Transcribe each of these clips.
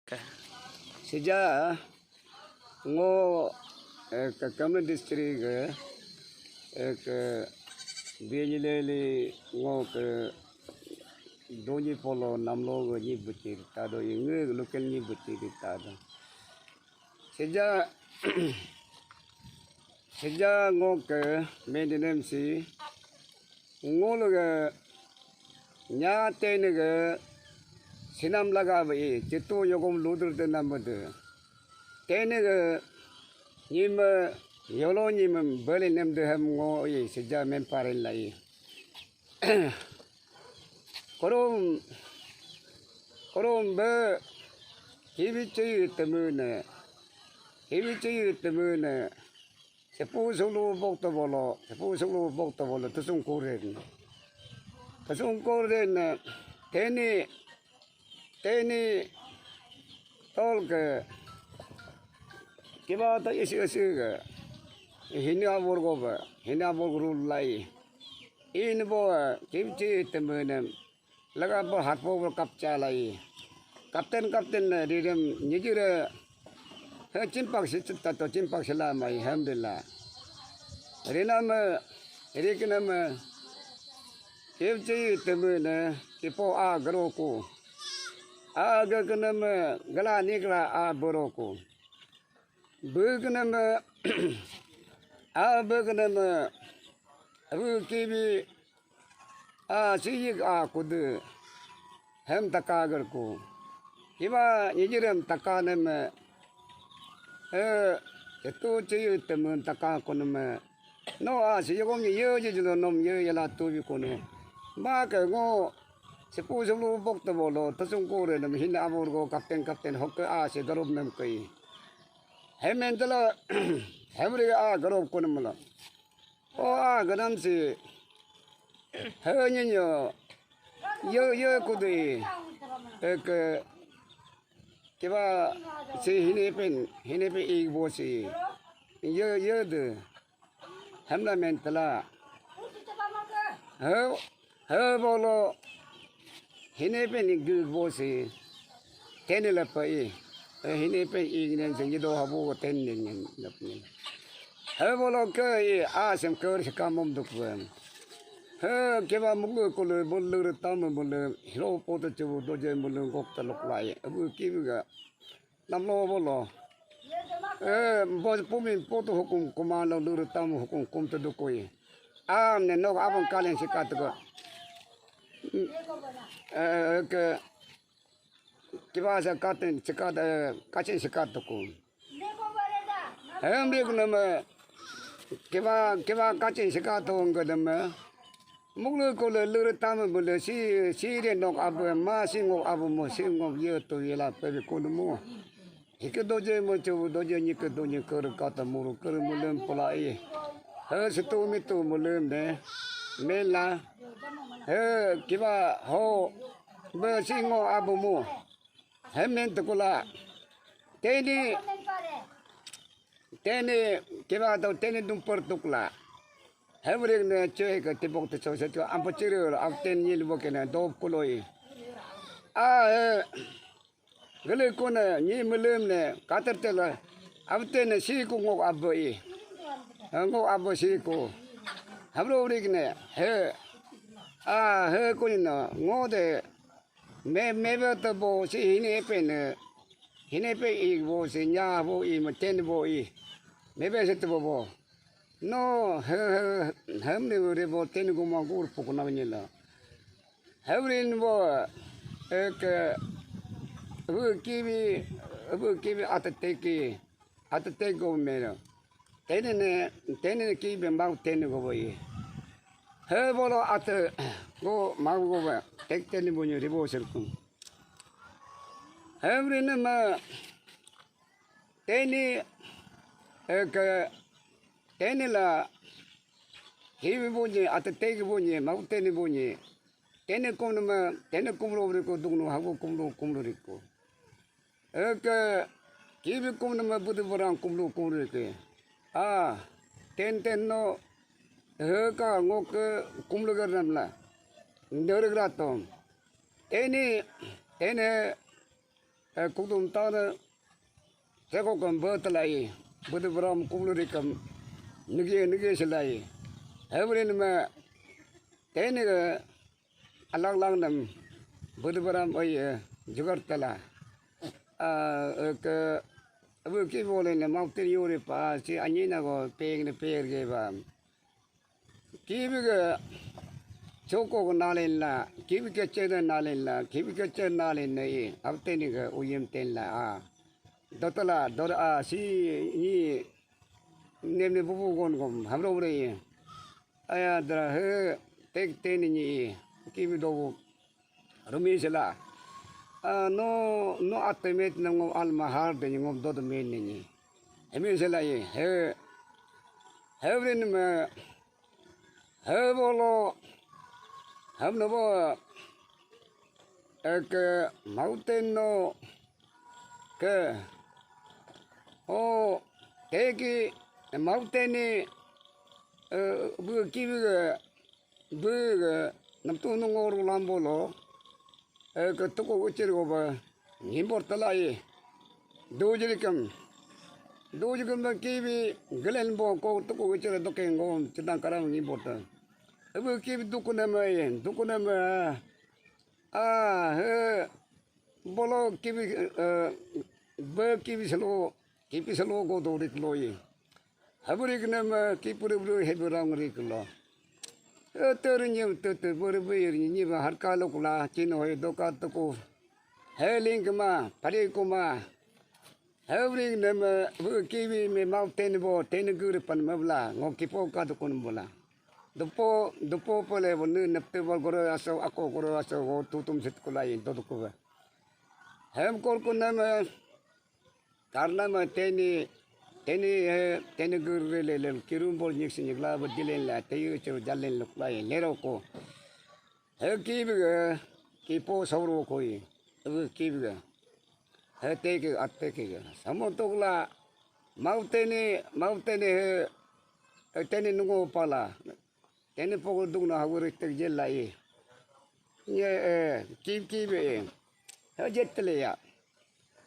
Sejak ngo kami distrik ke Bini Leli ngo ke doni polo namlo ni butir tado inge lokal ni butir tado sejak ngo ke maintenance ngo loga nyate ne ke Sinam laga bai citu yogom ludur de namade tene ke nim yolo nim beli nem de ham ngo ye sejak men parin lai korom be hibi cei temune sepu sulu bokto bolo tusung kuren teni tol ke kiba ta isi ke hina borgo lai in bo kimchi temene laga bo hat bo kapcha lai kapten ridem nijire chimpak si to chimpak sila mai alhamdulillah rinam rikinam kimchi temene tipo a groko aga kenam gala nikla a boroko begnam a begnam abu kibi a siyik a kudu hem takagar ko kiba nijiram takanem itu ciyu temen takak konem no a siyogom ye jijulo nom ye yala tubi kono ma ke ngo sepu sulu bokto bolo tasung kore nam hinda amor go kapten hokka a se garob nam kai hemen tala hemre a garob konem mala o a ganam si heunyo yo kudi ek kiba si hinepen igbo si yo de hamla mentala he bolo hinepen igbo si tenela pai hinepen ignen sengido habu tennen napni he bolo ke a sem kor kamom dukwen he kiba mugu kolo bolur tam bolur hiro poto chu doje bolur gok talok lai abu kibiga namlo bolo bos pumi poto hukum komando lur tam hukum kum to dukoi am ne no abon kalen sikat go ke kiba sa katen sikat kachen sikat ko hem begunam kiba kachen sikat ngodam mulu ko lur tam bulu si re nok abu ma singo abu mo singo ye to yela pe ko mo ik doje mo chu doje ni ke doje kor kata muru kor mulem polai he situ mi tu mulem de mela he kiba ho be singo abu mo hemen to kula teni kiba to teni dum per tukla Hemring ne cuy ke tipok tu cuy cuy ampo ciru aften ni lupa kena dop kuloi. Gele kona ni melem ne kater tela aften ne si ku ngok abo i. Ngok abo si ku. Habro rik ne he ku ni na ngode me ba bo si hine pe i bo si nya bo i ma ten bo i. Me be se bo. No, hem ne ure bo ten go ma gur poko na venela. Hevrin bo ek abu kibi atate go mero. Tene ki be ma ten go boy. He bolo at go ma go ba tek ten bo ni ribo serku. Hevrin ma tene ek tenela hivi bunyi atau tegi bunyi mau teni bunyi tene kumlo riko dungno hago kumlo riko ek hivi kumnama budu barang kumlo riko ten no ka ngok kumlo garnamla ndor gratom tene 국동 따는 제국은 버틀라이 버드브람 꿀루리금 느게 실라이 에브리는 뭐 대니가 알랑랑남 버드브람 어이 주거들라 아그 뭐 기본에는 막들이 요리 빠지 아니나고 배게 봐 기비가 좋고 나래라 기비가 째는 나래라 기비가 째 나래네 앞때니가 오염된라 아 도떨라 도아 시이 냄네 부부곤 함로 그래 아야들아 해 땡땡이니 기비도 루미실라 no atemet nangom alma har de ngom do men ni emisela ye he hevrin me hevolo hamno bo ek mountain no ke o teki mountain ni bu kibiga bu namtu ngor lambolo 그 뜨고 어찌고 봐 임포트라이 도지리금 기비 글렌보 고 뜨고 어찌로 도케 고 지단 가랑 임포트 그 기비 두고나면 아해 볼로 기비 버 기비 슬로 고 도리클로이 하브리그나면 기프르브르 헤브랑 리클로 तोरनियम बरबेरनि निबा हरकालकुला चिनो हे दोकातको हेलिंगमा फरेकुमा हेवरिंग नम किवी में माउंटेन बो टेन गुर पन मबला ngो किपो का दुकुन बोला दुपो पले बन नपते बल गरो आसो अको गरो आसो हो तुम सित कुलाई तो दुको हेम कोर को नम कारना म Teni gurrele kirum bol nyiksi nyigla badilen la tayu chu jalen lukla lero ko he kibiga kipo sauro koi kibiga he teke atteke samotogla mautene he teni nungo pala teni pogo dugna haguri tek jella ye kibe he jetle ya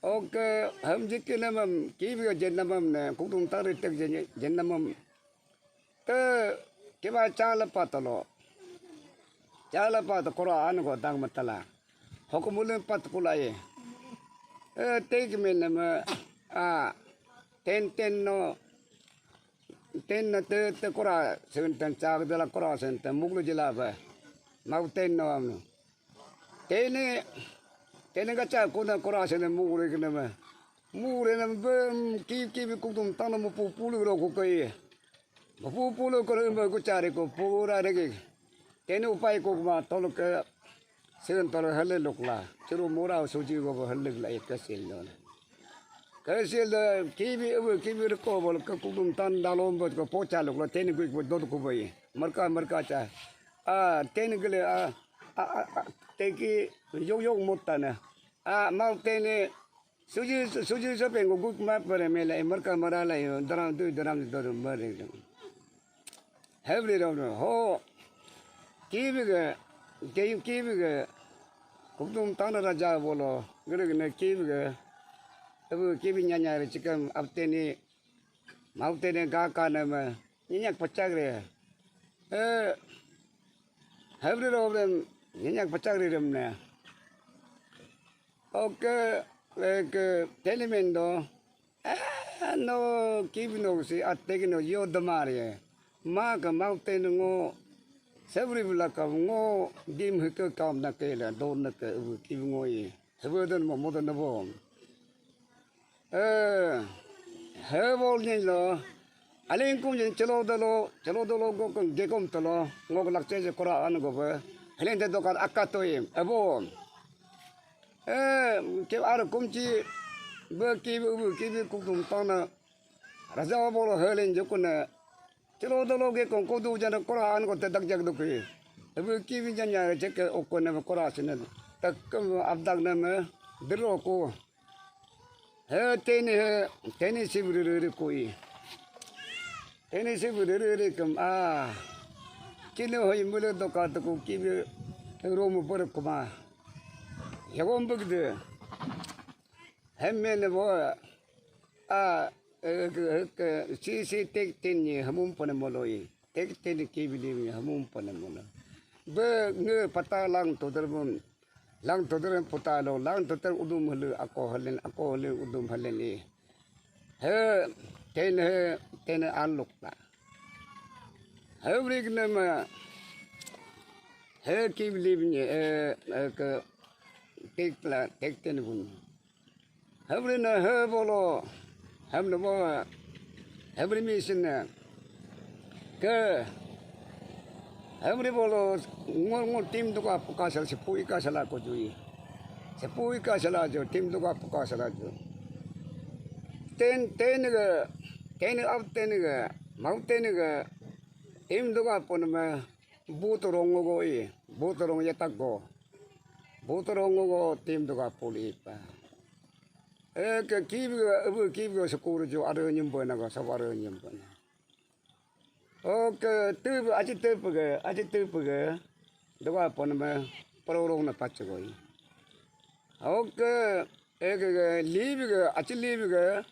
okay हम जितने नमम की भी जन्नमम ने कुतुम तारे तक जन्नमम तो के बाद चाल पात कुरान को दांग मतला हुकुमुल पत कुलाये तेग में नम टेन न ते कुरा सेंटन चाग दला कुरा सेंटन मुगल जिला बे माउंटेन नो हम तेने का चार कोना कोरासे ने मुरे के ने की कुतुम ताना मुपु पुलु रो को कई मुपु पुलु को को चारे को पूरा रे तेने उपाय को मा तोल के सेन तोल हले लोकला चरो मोरा सोजी को हले ला एक कैसेल की भी को बोल के कुतुम तान डालोम को पोचा लोकला तेने को दो को भाई मरका चा तेने के ले तेकी यो मोटा ने माउंटेने सुजी सब पेंगो गुक मैप पर मेले मरका मरा ला दराम दो मरे हेवली रो हो कीबिगे कुतुम ताना राजा बोलो गरे कीबिगे अब कीबि न्यान्या रे चिकम अपतेने माउंटेने का ने में न्याक पचागरे हेवली रो न्याक पचागरे रमने ओके एक टेलीमेंडो नो किबिनो से अतेगिनो यो दमारे मा का माउंटेन ngो सेवरी बुला का ngो डिम हक काम न केला दोन न के किबिङो ये हेबदन म मदन बो हेबोल नि लो अलिं कुम चलो दलो गो गेकोम तलो ngो लक्चे से कोरा अन गो बे हलें दे दोकान अक्का तो ये अबो के आर कुमची बकी कुकुम ताना राजा बोलो हेलें जोकुने चलो दलोगे को दू जन कुरान को तक जग दुखी अब की भी जन्या चेक ओको ने कुरान तक अबदक ने में दिलो को हे तेने सिबरे कोई तेने सिबरे कम किलो होई मुले दोकात को की रोम पर कुमा यगोम बगदे 햄면은 뭐, 시시 땡땡이 한문 보는 몰로이. 땡땡이 기비리미 한문 보는 몰로. 그 파타랑 도들면 랑 도들은 포타로 랑 도들 우둠 흘르 아코 흘르 우둠 흘르니. 테는 알록다. 우리 그놈아 기비리미 그 땡땡이 분. 우리는 해보로 하면 뭐 해버리 미신네 그 해버리 보로 웅얼 팀도가 pokasal sepui kasala ko jui sepui kasala jo 팀도가 pokasala jo ten up ten ga mountain ga 팀도가 보면 부토롱고 이 부토롱 예탁고 부토롱고 팀도가 보리빠 그 기비가 스코르죠 아르님 보나가 사바르님 보나 그 뜨브 아직 뜨브가 누가 보면 프로로나 빠지고 그 리비가 아직 리비가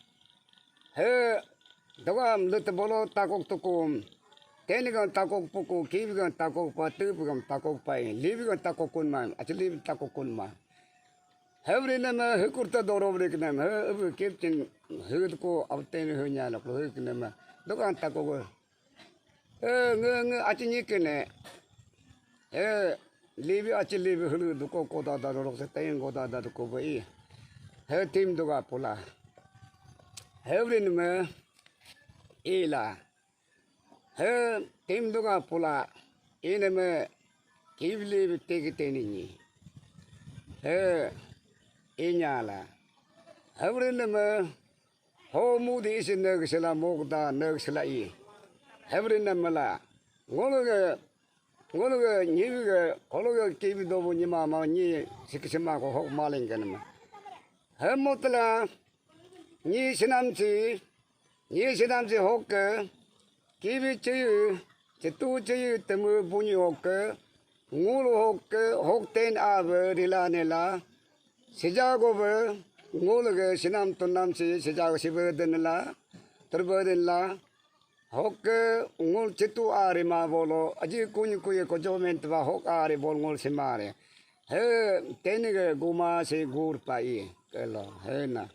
해 누가 너트 볼로 따곡 듣고 테니가 따곡 뽑고 기비가 따곡 봐 뜨브가 따곡 봐 리비가 따곡 군만 아직 리비 따곡 군만 해버리면 흑kurta 도로브리그는 그 캡틴 흑고 앞때는 흐냐라 그러기는 누가 안타고 아치니께네 리비 아치 리비 흐르 두고 고다다로서 땡 고다다 두고 보이 해 팀도가 볼라 해버리면 이라 해 팀도가 볼라 이놈의 기블리비 떼기 때니니 해 이냐라 해버리면 호무디 있는 너그슬라 목다 너그슬라 이 해버리는 말라 오늘게 니비가 오늘게 기비도 보니 마마니 시키시마고 혹 말인게는 해못라 니 시남지 혹게 기비지 제투지 때문에 보니 혹게 ngulu hokten averila 시작업을 ngul게 신남 돈남시 시작 시버든라 들버든라 혹게 ngul 제투 아리마 볼로 아직 꾸니꾸에 고조멘트바 혹 아리 볼 ngul 시마레 해 테니게 고마세 구르파이 켈로 해나